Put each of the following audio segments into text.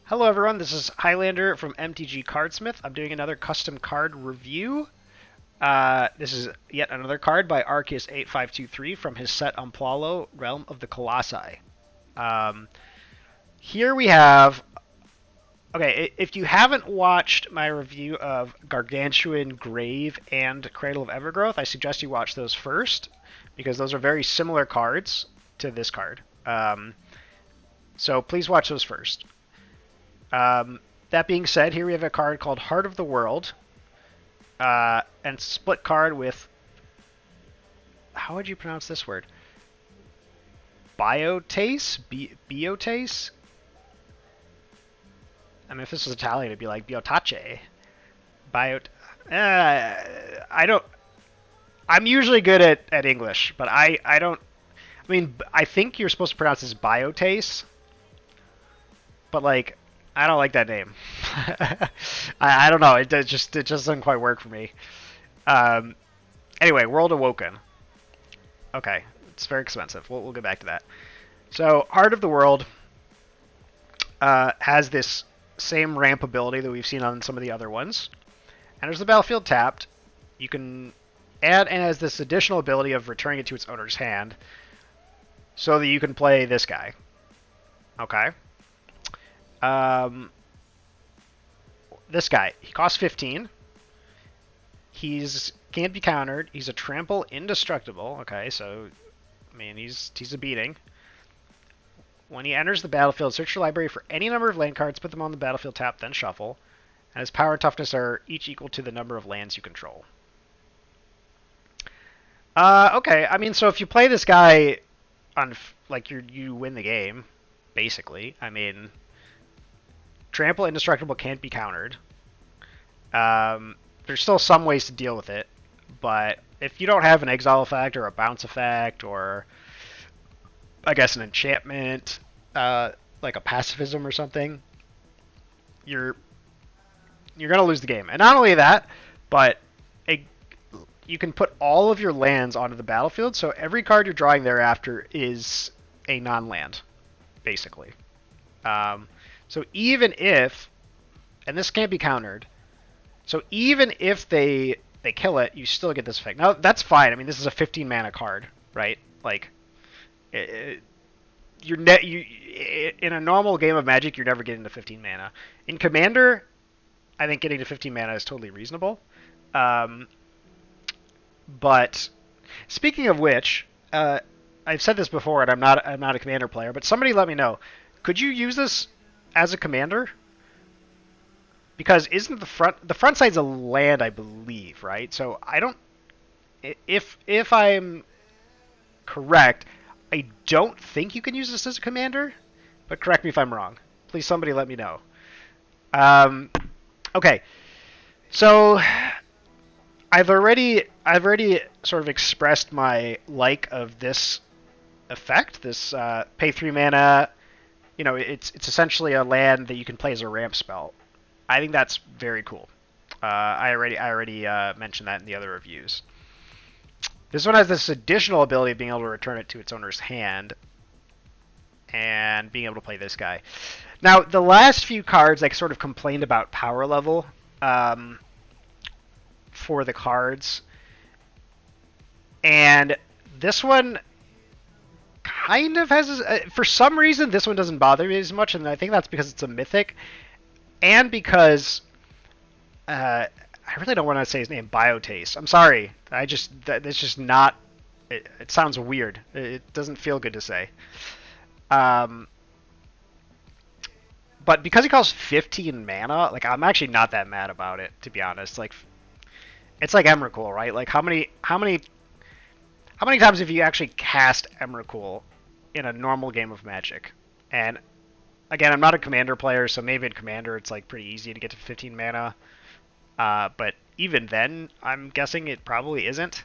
Hello everyone, this is Highlander from MTGCardsmith. I'm doing another custom card review. This is yet another card by Arceus8523 from his set Amplalo, Realm of the Colossi. Um, Here we have... Okay, if you haven't watched my review of Gargantuan Grave and Cradle of Evergrowth, I suggest you watch those first, because those are very similar cards to this card. So please watch those first. That being said, here we have a card called Heart of the World, and split card with, how would you pronounce this word? Biotace? Biotace? I mean, if this was Italian, it'd be like Biotace. I don't. I'm usually good at English, but I don't. I mean, I think you're supposed to pronounce this Biotace, but like, I don't like that name. I don't know. It just doesn't quite work for me. Um, anyway, World Awoken. Okay, it's very expensive. We'll get back to that. So, Heart of the World has this same ramp ability that we've seen on some of the other ones. Enters the battlefield tapped. You can add and has this additional ability of returning it to its owner's hand, so that you can play this guy. Okay. This guy, he costs 15. He's can't be countered. He's a trample indestructible. Okay, so I mean he's a beating. When he enters the battlefield, search your library for any number of land cards, put them on the battlefield tap, then shuffle. And his power and toughness are each equal to the number of lands you control. Okay, I mean, so if you play this guy on like you win the game, basically. I mean, trample indestructible can't be countered. There's still some ways to deal with it, but if you don't have an exile effect or a bounce effect or I guess an enchantment, like a pacifism or something, you're gonna lose the game. And not only that, but you can put all of your lands onto the battlefield, so every card you're drawing thereafter is a non-land, basically. So even if, and this can't be countered, so even if they kill it, you still get this effect. Now that's fine. I mean, this is a 15 mana card, right? Like, in a normal game of Magic, you're never getting to 15 mana. In Commander, I think getting to 15 mana is totally reasonable. But speaking of which, I've said this before, and I'm not a Commander player, but somebody let me know. Could you use this as a Commander? Because isn't the front side's a land, I believe, right? So I don't. If I'm correct, I don't think you can use this as a Commander, but correct me if I'm wrong. Please, somebody let me know. Okay, so I've already sort of expressed my like of this effect. This pay 3 mana. You know, it's essentially a land that you can play as a ramp spell. I think that's very cool. I already mentioned that in the other reviews. This one has this additional ability of being able to return it to its owner's hand and being able to play this guy. Now, the last few cards I sort of complained about power level for the cards, and this one kind of has, for some reason, this one doesn't bother me as much, and I think that's because it's a mythic, and because I really don't want to say his name, Biotace. I'm sorry. It's just not. It sounds weird. It doesn't feel good to say. But because he costs 15 mana, like I'm actually not that mad about it, to be honest. Like, it's like Emrakul, right? Like how many times have you actually cast Emrakul in a normal game of Magic? And again, I'm not a Commander player, so maybe in Commander it's like pretty easy to get to 15 mana. But even then, I'm guessing it probably isn't.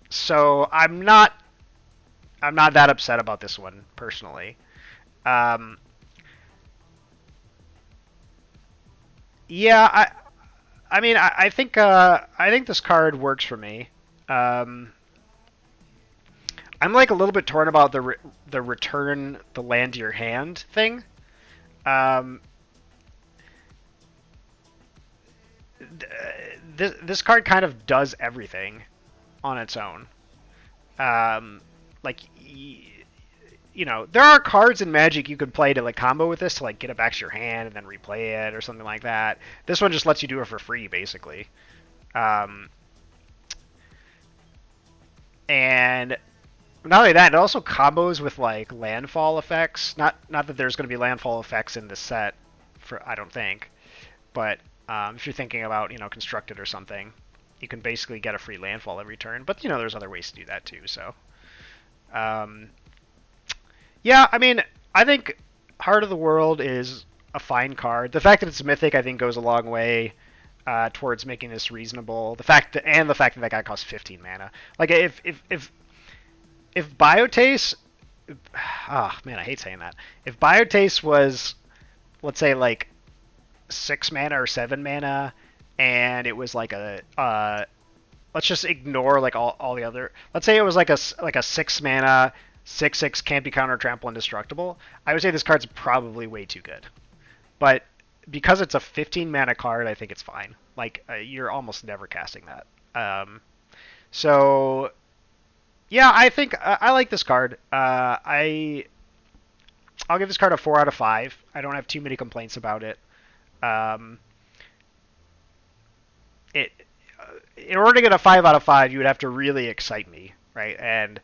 So I'm not that upset about this one personally. Yeah, I mean, I think this card works for me. I'm like a little bit torn about the return the land to your hand thing. Um, this card kind of does everything on its own. Um, like there are cards in Magic you could play to like combo with this to like get it back to your hand and then replay it or something like that. This one just lets you do it for free, basically. Um, and not only that, it also combos with like landfall effects. Not that there's going to be landfall effects in this set, for I don't think, but if you're thinking about constructed or something, you can basically get a free landfall every turn. But there's other ways to do that too. So um, yeah, I mean, I think Heart of the World is a fine card. The fact that it's mythic, I think, goes a long way towards making this reasonable. The fact that guy costs 15 mana. Like if Biotace, oh man, I hate saying that. If Biotace was, let's say, like 6 mana or 7 mana, and it was like let's just ignore like all the other. Let's say it was like a 6 mana 6/6 can't be counter, trample, indestructible. I would say this card's probably way too good. But because it's a 15 mana card, I think it's fine. Like you're almost never casting that. So yeah, I think I like this card. I'll give this card a 4 out of 5. I don't have too many complaints about it. Um, it in order to get a 5 out of 5, you would have to really excite me, right? And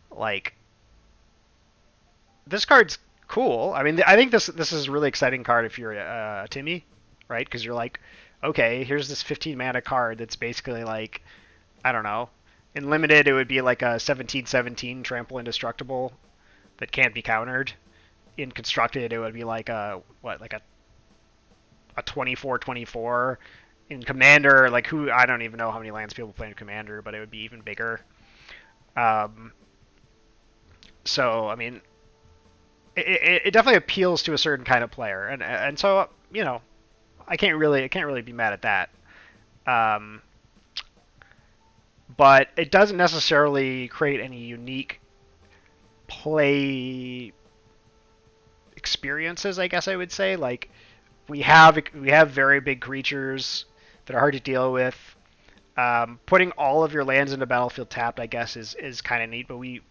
like this card's cool. I mean, I think this is a really exciting card if you're Timmy, right? Because you're like, okay, here's this 15 mana card that's basically like, I don't know. In limited, it would be like a 17/17 trample indestructible that can't be countered. In constructed, it would be like a 24/24. In commander, like I don't even know how many lands people play in commander, but it would be even bigger. So I mean, it definitely appeals to a certain kind of player, and so I can't really be mad at that. But it doesn't necessarily create any unique play experiences, I guess I would say. Like we have very big creatures that are hard to deal with. Putting all of your lands into battlefield tapped, I guess, is kind of neat, but we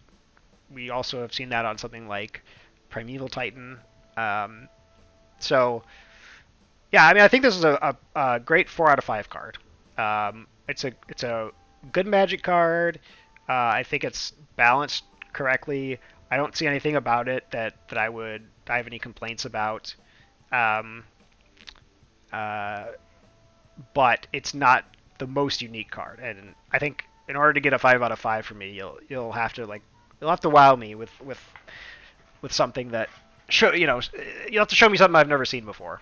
also have seen that on something like Primeval Titan. So yeah, I mean, I think this is a great 4 out of 5 card. It's a good Magic card. I think it's balanced correctly. I don't see anything about it that I have any complaints about. But it's not the most unique card, and I think in order to get a 5 out of 5 from me, you'll have to wow me with something that you'll have to show me something I've never seen before.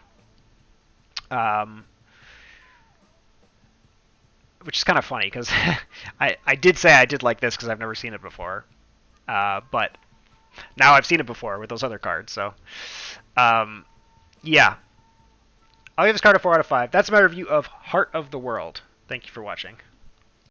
Which is kind of funny because I did say I did like this because I've never seen it before, but now I've seen it before with those other cards. So yeah, I'll give this card a 4 out of 5. That's my review of Heart of the World. Thank you for watching.